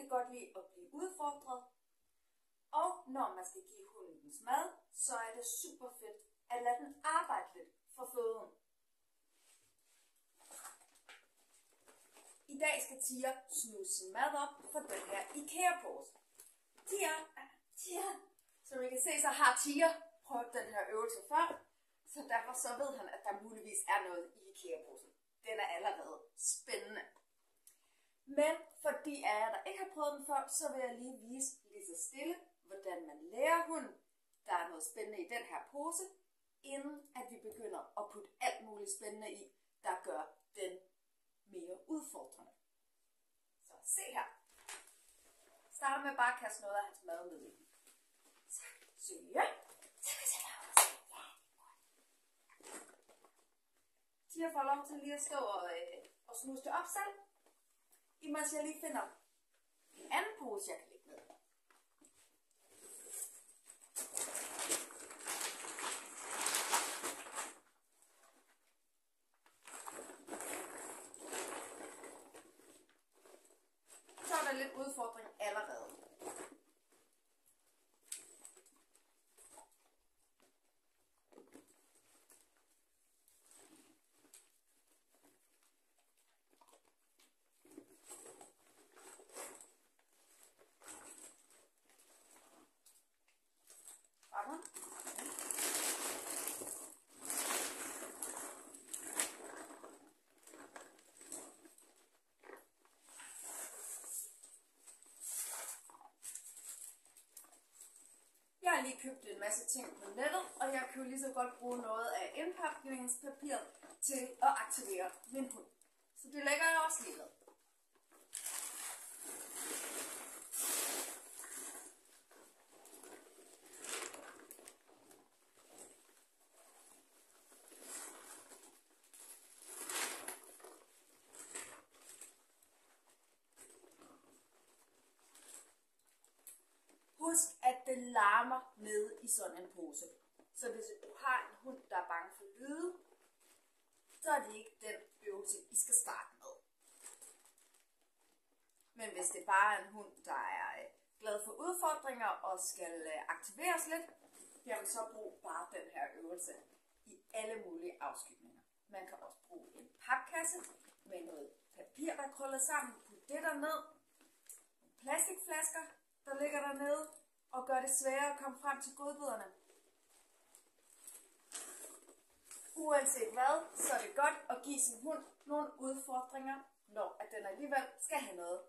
kan godt lide at blive udfordret. Og når man skal give hunden dens mad, så er det super fedt at lade den arbejde lidt for føden. I dag skal Tia snuse sin mad op for den her IKEA-pose. Tia. Som I kan se, så har Tia prøvet den her øvelse før, så derfor så ved han, at der muligvis er noget i IKEA-posen. Den er allerede spændende. Men for de af jer, der ikke har prøvet den før, så vil jeg lige vise lige så stille, hvordan man lærer hunden, der er noget spændende i den her pose, inden at vi begynder at putte alt muligt spændende i, der gør den mere udfordrende. Så se her. Starter med bare at kaste noget af hans mad ned i. Så ja. Tia får lov til lige at stå og snuse det op selv, imens jeg lige finder en anden pose, jeg kan lægge ned. Så er der lidt udfordring allerede. Jeg har lige købt en masse ting på nettet, og jeg kan jo lige så godt bruge noget af indpakningspapir til at aktivere min hund. Så det lægger jeg også lige ned. Husk, at det larmer nede i sådan en pose. Så hvis du har en hund, der er bange for lyde, så er det ikke den øvelse, I skal starte med. Men hvis det bare er en hund, der er glad for udfordringer og skal aktiveres lidt, jamen så brug bare den her øvelse i alle mulige afskygninger. Man kan også bruge en papkasse med noget papir, der er krøllet sammen. Put det derned. Plastikflasker, der ligger dernede, og gør det sværere at komme frem til godbiderne. Uanset hvad, så er det godt at give sin hund nogle udfordringer, når at den alligevel skal have noget